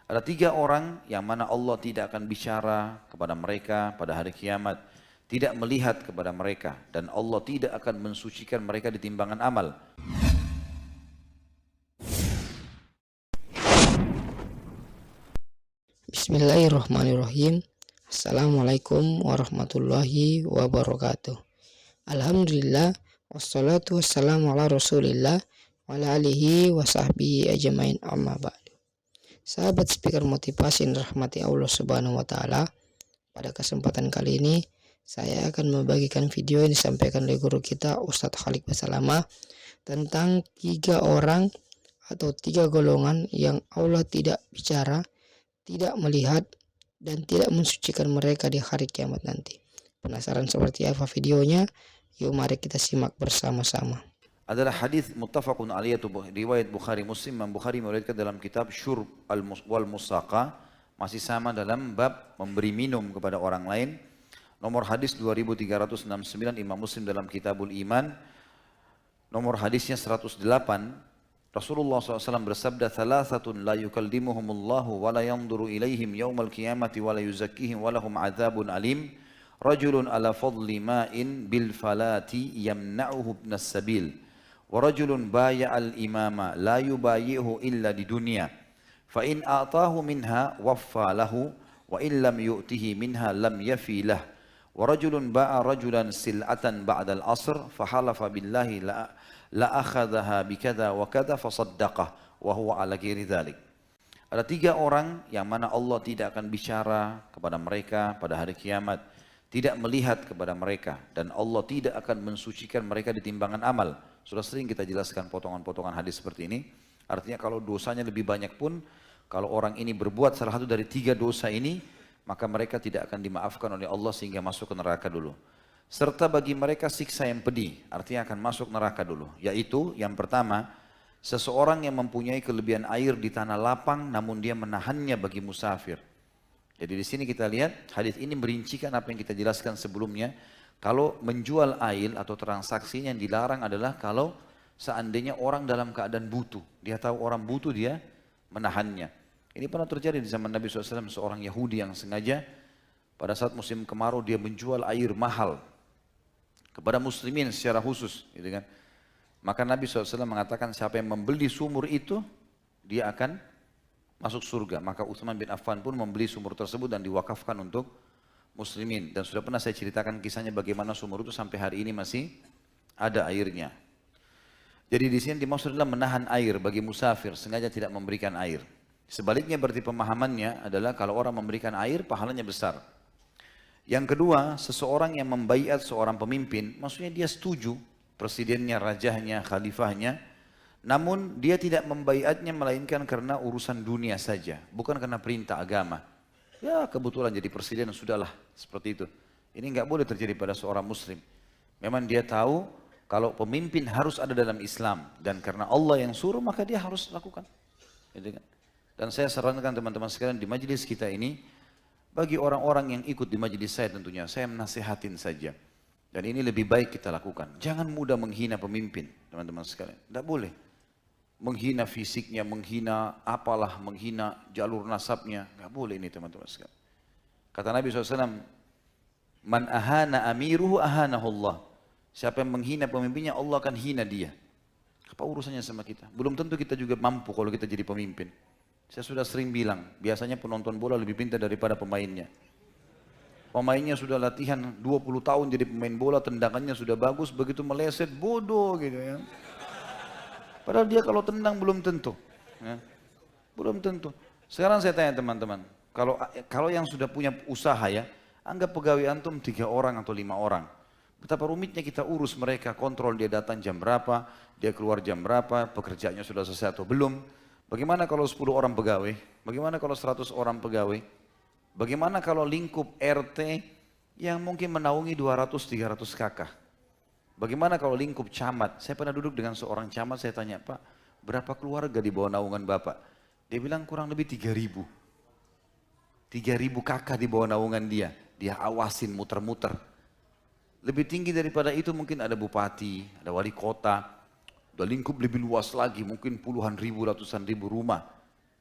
Ada 3 orang yang mana Allah tidak akan bicara kepada mereka pada hari kiamat, tidak melihat kepada mereka, dan Allah tidak akan mensucikan mereka di timbangan amal. Bismillahirrahmanirrahim. Assalamualaikum warahmatullahi wabarakatuh. Alhamdulillah, wassalatu wassalamu ala rasulillah wa ala alihi wa sahbihi ajmain, amma ba'du. Sahabat speaker motivasi dan rahmati Allah subhanahu wa ta'ala, pada kesempatan kali ini saya akan membagikan video yang disampaikan oleh guru kita Ustadz Khalik Basalama tentang 3 orang atau 3 golongan yang Allah tidak bicara, tidak melihat, dan tidak mensucikan mereka di hari kiamat nanti. Penasaran seperti apa videonya? Yuk mari kita simak bersama-sama. Adalah hadis muttafaqun alaih, riwayat Bukhari Muslim. Imam Bukhari meriwayatkan dalam kitab Syurb wal Musaqa, masih sama dalam bab memberi minum kepada orang lain. Nomor hadis 2369, Imam Muslim dalam Kitabul Iman. Nomor hadisnya 108. Rasulullah SAW bersabda, "Thalathatun la yukallimuhumullahu wa la yanzuru ilaihim yaumal qiyamati wa la yuzakkihim wa lahum adzabun alim. Rajulun ala fadli ma'in bil falati yamna'uhu ibnas sabil. Wa rajulun baya'al imama la yubayi'uhu illa di dunya. Fa in a'tahu minha waffa lahu wa in lam yu'tihi minha lam yafi lah. Wa rajulun ba'a rajulan sil'atan ba'dal asr fa halafa billahi la akhadhaha bikadha wa kadha fasaddaqah wa huwa ala ghairi dzalik." Ada 3 orang yang mana Allah tidak akan bicara kepada mereka pada hari kiamat, tidak melihat kepada mereka, dan Allah tidak akan mensucikan mereka di timbangan amal. Sudah sering kita jelaskan potongan-potongan hadis seperti ini. Artinya kalau dosanya lebih banyak pun, kalau orang ini berbuat salah satu dari 3 dosa ini, maka mereka tidak akan dimaafkan oleh Allah sehingga masuk ke neraka dulu. Serta bagi mereka siksa yang pedih, artinya akan masuk neraka dulu. Yaitu yang pertama, seseorang yang mempunyai kelebihan air di tanah lapang namun dia menahannya bagi musafir. Jadi di sini kita lihat hadis ini merincikan apa yang kita jelaskan sebelumnya. Kalau menjual air atau transaksinya yang dilarang adalah kalau seandainya orang dalam keadaan butuh. Dia tahu orang butuh, dia menahannya. Ini pernah terjadi di zaman Nabi SAW, seorang Yahudi yang sengaja pada saat musim kemarau dia menjual air mahal kepada muslimin secara khusus, gitu kan. Maka Nabi SAW mengatakan siapa yang membeli sumur itu, dia akan masuk surga. Maka Utsman bin Affan pun membeli sumur tersebut dan diwakafkan untuk muslimin. Dan sudah pernah saya ceritakan kisahnya bagaimana sumur itu sampai hari ini masih ada airnya. Jadi di sini dimaksud adalah menahan air bagi musafir, sengaja tidak memberikan air. Sebaliknya berarti pemahamannya adalah kalau orang memberikan air, pahalanya besar. Yang kedua, seseorang yang membaiat seorang pemimpin, maksudnya dia setuju, presidennya, rajahnya, khalifahnya, namun dia tidak membaiatnya melainkan karena urusan dunia saja, bukan karena perintah agama. Ya kebetulan jadi presiden, sudahlah, seperti itu. Ini nggak boleh terjadi pada seorang muslim. Memang dia tahu kalau pemimpin harus ada dalam Islam, dan karena Allah yang suruh maka dia harus lakukan. Dan saya sarankan teman-teman sekalian di majelis kita ini, bagi orang-orang yang ikut di majelis saya tentunya, saya menasihatin saja. Dan ini lebih baik kita lakukan. Jangan mudah menghina pemimpin, teman-teman sekalian. Tidak boleh. Menghina fisiknya, menghina apalah, menghina jalur nasabnya. Tidak boleh ini teman-teman sekalian. Kata Nabi SAW, "Man ahana amiruhu ahanahullah." Siapa yang menghina pemimpinnya, Allah akan hina dia. Apa urusannya sama kita? Belum tentu kita juga mampu kalau kita jadi pemimpin. Saya sudah sering bilang, biasanya penonton bola lebih pintar daripada pemainnya. Pemainnya sudah latihan 20 tahun jadi pemain bola, tendangannya sudah bagus, begitu meleset bodoh gitu ya. Padahal dia kalau tendang belum tentu. Ya. Belum tentu. Sekarang saya tanya teman-teman, kalau yang sudah punya usaha ya, anggap pegawai antum 3 orang atau 5 orang. Betapa rumitnya kita urus mereka, kontrol dia datang jam berapa, dia keluar jam berapa, pekerjaannya sudah selesai atau belum. Bagaimana kalau 10 orang pegawai? Bagaimana kalau 100 orang pegawai? Bagaimana kalau lingkup RT yang mungkin menaungi 200-300 kakak? Bagaimana kalau lingkup camat? Saya pernah duduk dengan seorang camat, saya tanya, "Pak, berapa keluarga di bawah naungan Bapak?" Dia bilang kurang lebih 3.000. 3.000 kakak di bawah naungan dia. Dia awasin muter-muter. Lebih tinggi daripada itu mungkin ada bupati, ada wali kota. Udah lingkup lebih luas lagi, mungkin puluhan ribu, ratusan ribu rumah.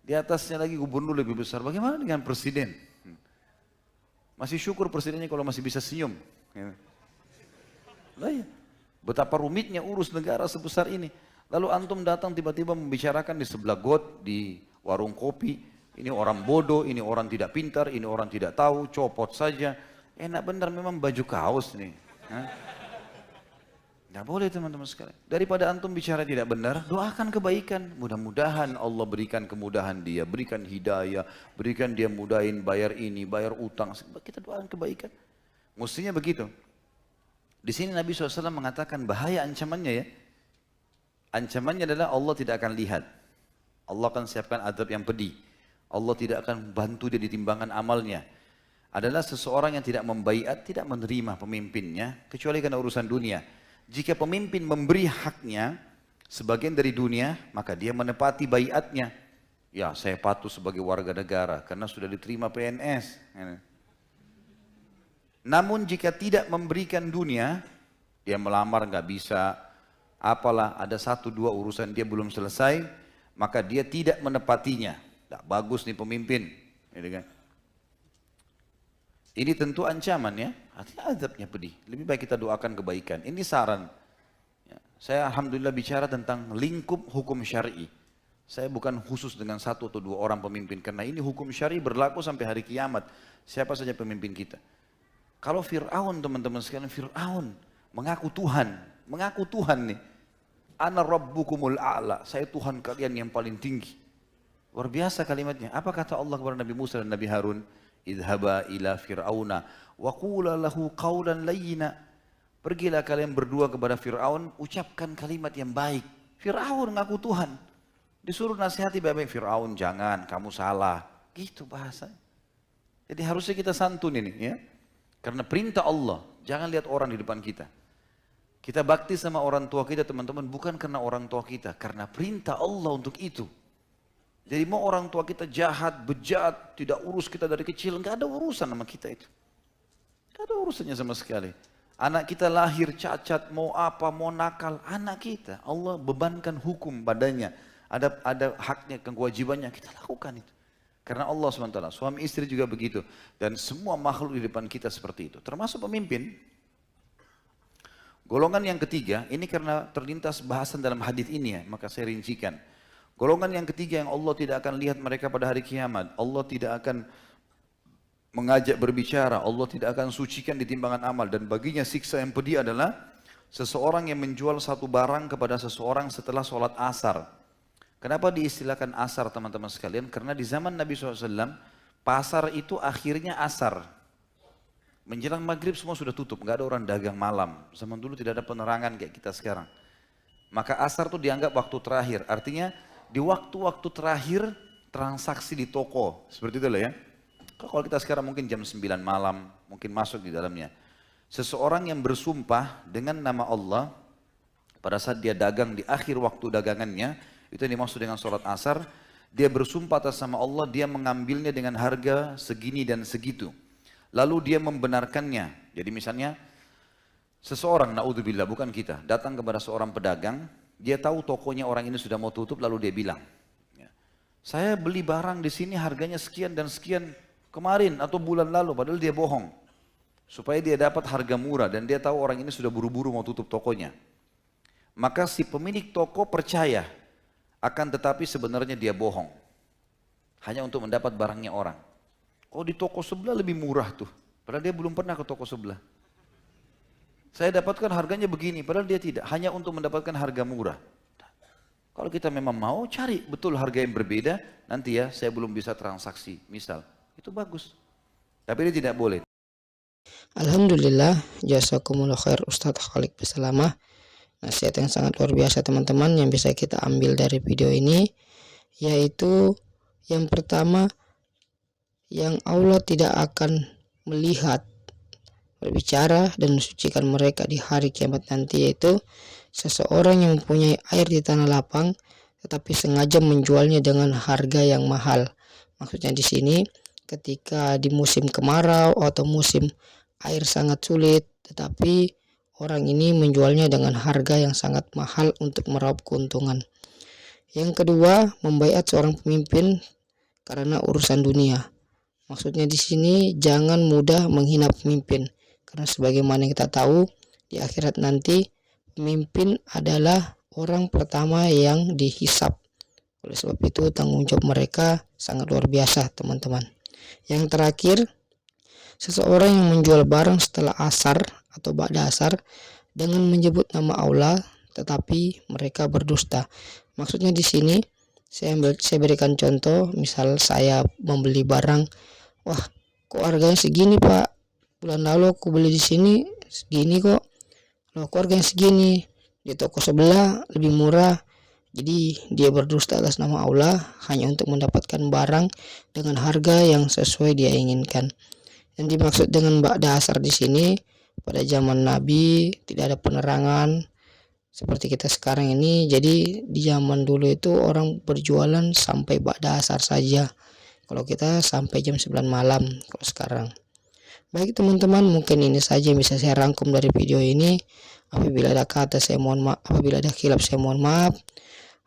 Di atasnya lagi gubernur lebih besar. Bagaimana dengan presiden? Masih syukur presidennya kalau masih bisa senyum. Lah ya, betapa rumitnya urus negara sebesar ini. Lalu antum datang tiba-tiba membicarakan di sebelah got, di warung kopi. Ini orang bodoh, ini orang tidak pintar, ini orang tidak tahu, copot saja. Enak benar memang baju kaos nih. Nggak boleh teman-teman sekalian. Daripada antum bicara tidak benar, doakan kebaikan. Mudah-mudahan Allah berikan kemudahan dia, berikan hidayah, berikan dia mudahin bayar ini, bayar utang. Kita doakan kebaikan. Mestinya begitu. Di sini Nabi SAW mengatakan bahaya ancamannya ya. Ancamannya adalah Allah tidak akan lihat. Allah akan siapkan azab yang pedih. Allah tidak akan bantu dia di timbangan amalnya. Adalah seseorang yang tidak membaiat, tidak menerima pemimpinnya, kecuali karena urusan dunia. Jika pemimpin memberi haknya sebagian dari dunia, maka dia menepati baiatnya. Ya, saya patuh sebagai warga negara karena sudah diterima PNS. Namun jika tidak memberikan dunia, dia melamar nggak bisa, apalah ada 1-2 urusan dia belum selesai, maka dia tidak menepatinya. Tak bagus nih pemimpin. Ini tentu ancaman ya, artinya azabnya pedih. Lebih baik kita doakan kebaikan. Ini saran. Ya, saya alhamdulillah bicara tentang lingkup hukum syar'i. Saya bukan khusus dengan 1 atau 2 orang pemimpin, karena ini hukum syar'i berlaku sampai hari kiamat. Siapa saja pemimpin kita. Kalau Fir'aun teman-teman sekalian, Fir'aun mengaku Tuhan nih. Ana rabbukumul a'la, saya Tuhan kalian yang paling tinggi. Luar biasa kalimatnya. Apa kata Allah kepada Nabi Musa dan Nabi Harun? Idhaba ila fir'auna wa qula lahu qawlan layyina. Pergilah kalian berdua kepada Fir'aun, ucapkan kalimat yang baik. Fir'aun ngaku Tuhan. Disuruh nasihati baik-baik, Fir'aun jangan, kamu salah. Gitu bahasa. Jadi harusnya kita santun ini ya. Karena perintah Allah, jangan lihat orang di depan kita. Kita bakti sama orang tua kita teman-teman bukan karena orang tua kita, karena perintah Allah untuk itu. Jadi mau orang tua kita jahat, bejat, tidak urus kita dari kecil, nggak ada urusan sama kita itu. Nggak ada urusannya sama sekali. Anak kita lahir cacat, mau apa, mau nakal, anak kita. Allah bebankan hukum badannya. Ada haknya, kewajibannya, kita lakukan itu. Karena Allah SWT, suami istri juga begitu. Dan semua makhluk di depan kita seperti itu. Termasuk pemimpin. Golongan yang ketiga, ini karena terlintas bahasan dalam hadis ini ya, maka saya rincikan. Golongan yang ketiga yang Allah tidak akan lihat mereka pada hari kiamat. Allah tidak akan mengajak berbicara. Allah tidak akan sucikan di timbangan amal. Dan baginya siksa yang pedih adalah seseorang yang menjual satu barang kepada seseorang setelah sholat asar. Kenapa diistilahkan asar teman-teman sekalian? Karena di zaman Nabi SAW, pasar itu akhirnya asar. Menjelang maghrib semua sudah tutup. Nggak ada orang dagang malam. Zaman dulu tidak ada penerangan kayak kita sekarang. Maka asar itu dianggap waktu terakhir. Artinya di waktu-waktu terakhir transaksi di toko, seperti itu lah ya. Kalau kita sekarang mungkin jam 9 malam, mungkin masuk di dalamnya. Seseorang yang bersumpah dengan nama Allah, pada saat dia dagang di akhir waktu dagangannya, itu yang dimaksud dengan sholat asar, dia bersumpah atas nama Allah, dia mengambilnya dengan harga segini dan segitu. Lalu dia membenarkannya. Jadi misalnya, seseorang, na'udzubillah, bukan kita, datang kepada seorang pedagang, dia tahu tokonya orang ini sudah mau tutup, lalu dia bilang, saya beli barang di sini harganya sekian dan sekian kemarin atau bulan lalu, padahal dia bohong. Supaya dia dapat harga murah dan dia tahu orang ini sudah buru-buru mau tutup tokonya. Maka si pemilik toko percaya, akan tetapi sebenarnya dia bohong. Hanya untuk mendapat barangnya orang. Oh di toko sebelah lebih murah tuh, padahal dia belum pernah ke toko sebelah. Saya dapatkan harganya begini, padahal dia tidak. Hanya untuk mendapatkan harga murah. Kalau kita memang mau cari betul harga yang berbeda, nanti ya saya belum bisa transaksi. Misal, itu bagus. Tapi ini tidak boleh. Alhamdulillah, jazakumullah khair Ustadz Khalid Basalamah. Nasihat yang sangat luar biasa teman-teman yang bisa kita ambil dari video ini. Yaitu yang pertama, yang Allah tidak akan melihat, berbicara dan mensucikan mereka di hari kiamat nanti, yaitu seseorang yang mempunyai air di tanah lapang tetapi sengaja menjualnya dengan harga yang mahal. Maksudnya di sini ketika di musim kemarau atau musim air sangat sulit, tetapi orang ini menjualnya dengan harga yang sangat mahal untuk meraup keuntungan. Yang kedua, membaiat seorang pemimpin karena urusan dunia. Maksudnya di sini jangan mudah menghina pemimpin, karena sebagaimana kita tahu di akhirat nanti pemimpin adalah orang pertama yang dihisap. Oleh sebab itu tanggung jawab mereka sangat luar biasa, teman-teman. Yang terakhir, seseorang yang menjual barang setelah asar atau ba'da asar dengan menyebut nama Allah tetapi mereka berdusta. Maksudnya di sini saya berikan contoh, misal saya membeli barang, wah kok harganya segini Pak, bulan lalu aku beli di sini segini kok, loh kok harganya segini, di toko sebelah lebih murah. Jadi dia berdusta atas nama Allah hanya untuk mendapatkan barang dengan harga yang sesuai dia inginkan. Yang dimaksud dengan ba'da asar di sini, pada zaman Nabi tidak ada penerangan seperti kita sekarang ini. Jadi di zaman dulu itu orang berjualan sampai ba'da asar saja. Kalau kita sampai jam 9 malam kalau sekarang. Baik teman-teman, mungkin ini saja yang bisa saya rangkum dari video ini. Apabila ada kata saya mohon maaf, apabila ada khilaf saya mohon maaf.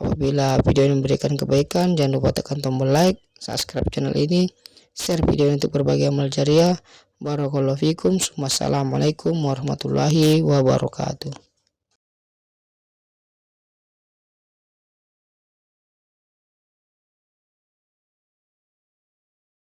Apabila video ini memberikan kebaikan, jangan lupa tekan tombol like, subscribe channel ini, share video ini untuk berbagai amal jariah. Barakallahu fikum. Wassalamualaikum warahmatullahi wabarakatuh.